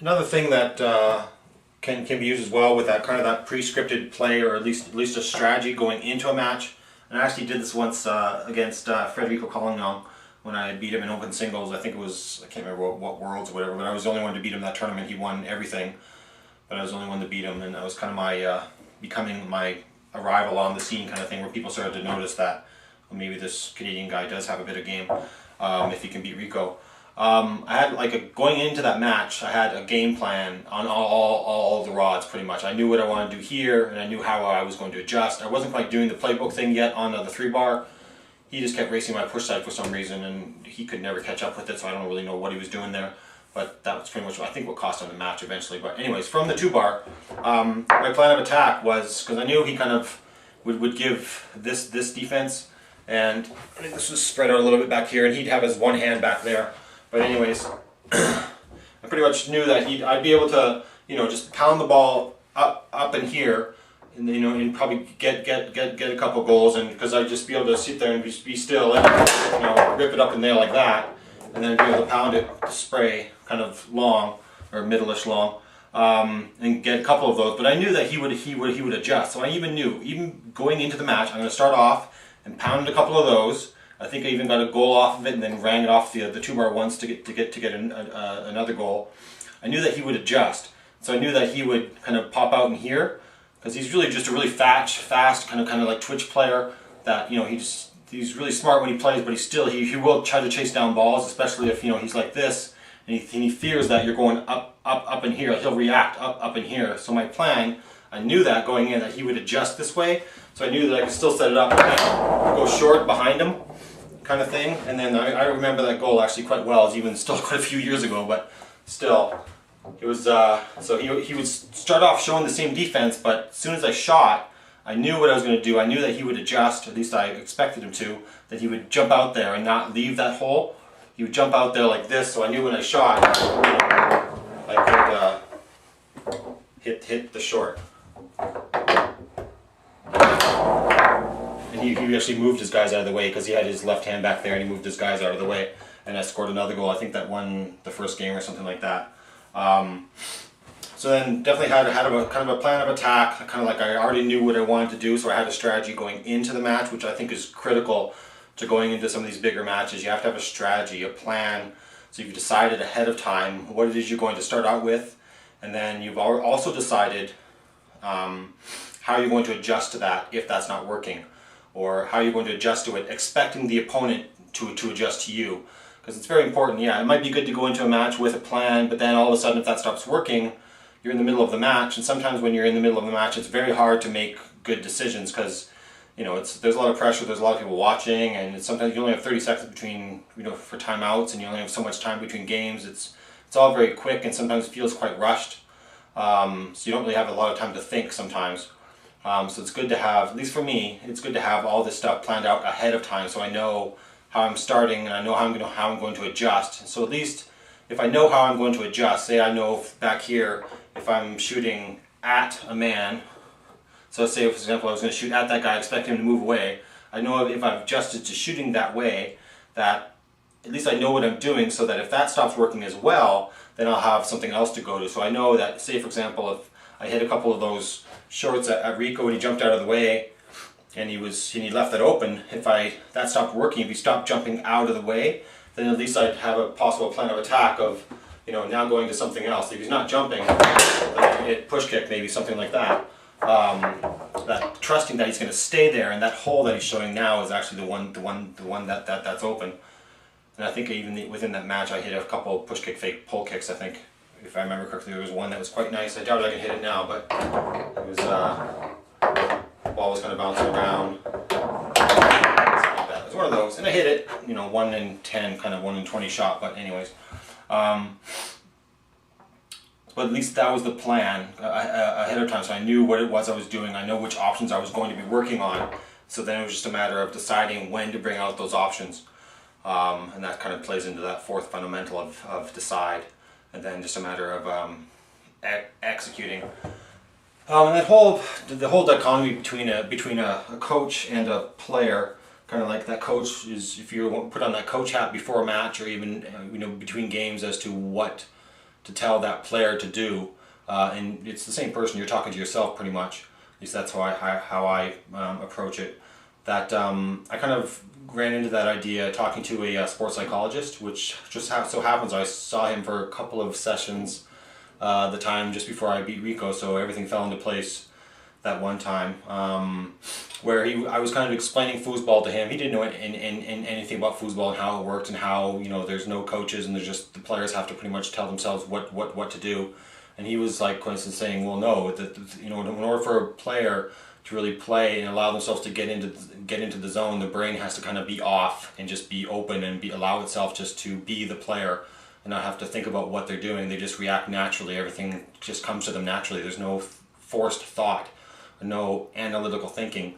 Another thing that can be used as well with that kind of that pre-scripted play, or at least a strategy going into a match. And I actually did this once against Federico Collignon when I beat him in open singles. I think it was, I can't remember what worlds or whatever, but I was the only one to beat him that tournament. He won everything, but I was the only one to beat him, and that was kind of my becoming my arrival on the scene kind of thing, where people started to notice that, well, maybe this Canadian guy does have a bit of game if he can beat Rico. I had going into that match, I had a game plan on all the rods pretty much. I knew what I wanted to do here, and I knew how I was going to adjust. I wasn't quite doing the playbook thing yet on the 3-bar. He just kept racing my push side for some reason, and he could never catch up with it, so I don't really know what he was doing there. But that was pretty much, I think, what cost him the match eventually. But anyways, from the 2-bar, my plan of attack was, because I knew he kind of would give this defense, and I think this was spread out a little bit back here, and he'd have his one hand back there. But anyways, I pretty much knew that I'd be able to, just pound the ball up in here, and and probably get a couple goals, and because I'd just be able to sit there and be still, and rip it up in there like that, and then be able to pound it, spray kind of long or middle-ish long, and get a couple of those. But I knew that he would adjust. So I even going into the match, I'm going to start off and pound a couple of those. I think I even got a goal off of it, and then rang it off the 2-bar once to get another goal. I knew that he would adjust, so I knew that he would kind of pop out in here, because he's really just a really fast kind of like twitch player. That he's really smart when he plays, but he will try to chase down balls, especially if he's like this, and he fears that you're going up in here. He'll react up in here. So my plan, I knew that going in, that he would adjust this way, so I knew that I could still set it up and go short behind him, kind of thing. And then I remember that goal actually quite well. It's even still quite a few years ago, but still, it was. So he would start off showing the same defense, but as soon as I shot, I knew what I was going to do. I knew that he would adjust, or at least I expected him to. That he would jump out there and not leave that hole. He would jump out there like this, so I knew when I shot, I could hit the short. And he actually moved his guys out of the way, because he had his left hand back there, and he moved his guys out of the way, and I scored another goal. I think that won the first game or something like that. So then definitely had a kind of a plan of attack, kind of like I already knew what I wanted to do, so I had a strategy going into the match, which I think is critical to going into some of these bigger matches. You have to have a strategy, a plan, so you've decided ahead of time what it is you're going to start out with, and then you've also decided how you're going to adjust to that if that's not working, or how you're going to adjust to it, expecting the opponent to adjust to you. Because it's very important. Yeah, it might be good to go into a match with a plan, but then all of a sudden if that stops working, you're in the middle of the match, and sometimes when you're in the middle of the match, it's very hard to make good decisions, because there's a lot of pressure, there's a lot of people watching, and sometimes you only have 30 seconds between, for timeouts, and you only have so much time between games. It's all very quick, and sometimes it feels quite rushed. So you don't really have a lot of time to think sometimes. So it's good to have, at least for me, it's good to have all this stuff planned out ahead of time, so I know how I'm starting, and I know how I'm going to adjust. So at least if I know how I'm going to adjust, say I know back here, if I'm shooting at a man, so let's say, for example, I was going to shoot at that guy, expect him to move away. I know if I've adjusted to shooting that way, that at least I know what I'm doing, so that if that stops working as well, then I'll have something else to go to. So I know that, say for example, if I hit a couple of those shorts at Rico and he jumped out of the way, and he left that open, if that stopped working, if he stopped jumping out of the way, then at least I'd have a possible plan of attack of, now going to something else. If he's not jumping, then I can hit push kick, maybe something like that. That trusting that he's going to stay there, and that hole that he's showing now is actually the one that's open. And I think even within that match, I hit a couple push kick, fake pull kicks. I think, if I remember correctly, there was one that was quite nice. I doubt I can hit it now, but it was the ball was kind of bouncing around. It was one of those, and I hit it. 1 in 10, kind of 1 in 20 shot. But anyways. But at least that was the plan ahead of time, so I knew what it was I was doing. I know which options I was going to be working on. So then it was just a matter of deciding when to bring out those options. And that kind of plays into that fourth fundamental of decide, and then just a matter of executing. And the whole dichotomy between a coach and a player, kind of like that coach is, if you put on that coach hat before a match, or even between games, as to what to tell that player to do. And it's the same person, you're talking to yourself pretty much. At least that's how I approach it. That I kind of ran into that idea talking to a sports psychologist, which just so happens I saw him for a couple of sessions the time just before I beat Rico, so everything fell into place that one time, where I was kind of explaining foosball to him. He didn't know anything about foosball and how it worked, and how, there's no coaches and there's just the players have to pretty much tell themselves what to do. And he was like, for instance, saying, well, no, in order for a player to really play and allow themselves to get into the zone, the brain has to kind of be off and just be open and allow itself just to be the player and not have to think about what they're doing. They just react naturally. Everything just comes to them naturally. There's no forced thought, no analytical thinking.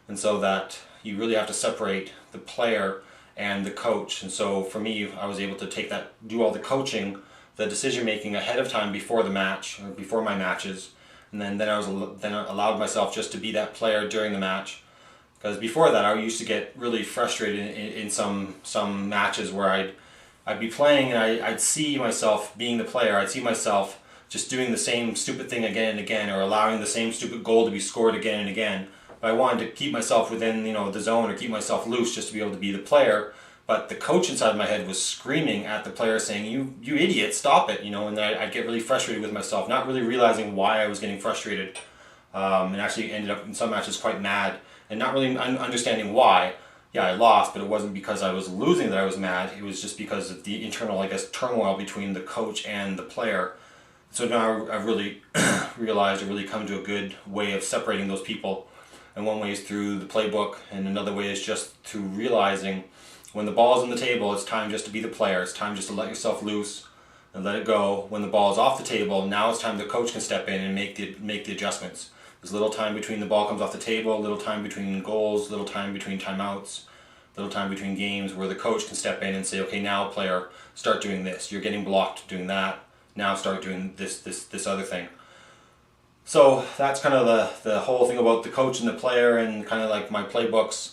And so that you really have to separate the player and the coach. And so for me, I was able to do all the coaching, the decision making ahead of time before the match, or before my matches. And then I allowed myself just to be that player during the match. Because before that, I used to get really frustrated in some matches where I'd be playing and I'd see myself being the player. I'd see myself just doing the same stupid thing again and again, or allowing the same stupid goal to be scored again and again. But I wanted to keep myself within the zone, or keep myself loose just to be able to be the player. But the coach inside my head was screaming at the player saying, you idiot, stop it, and I'd get really frustrated with myself, not really realizing why I was getting frustrated, and actually ended up in some matches quite mad, and not really understanding why. Yeah, I lost, but it wasn't because I was losing that I was mad. It was just because of the internal, turmoil between the coach and the player. So now I've really realized, or really come to a good way of separating those people. And one way is through the playbook, and another way is just through realizing when the ball's on the table, it's time just to be the player. It's time just to let yourself loose and let it go. When the ball is off the table, now it's time the coach can step in and make the adjustments. There's little time between the ball comes off the table, little time between goals, little time between timeouts, little time between games, where the coach can step in and say, okay, now player, start doing this. You're getting blocked doing that. Now start doing this other thing. So that's kind of the whole thing about the coach and the player, and kind of like my playbooks.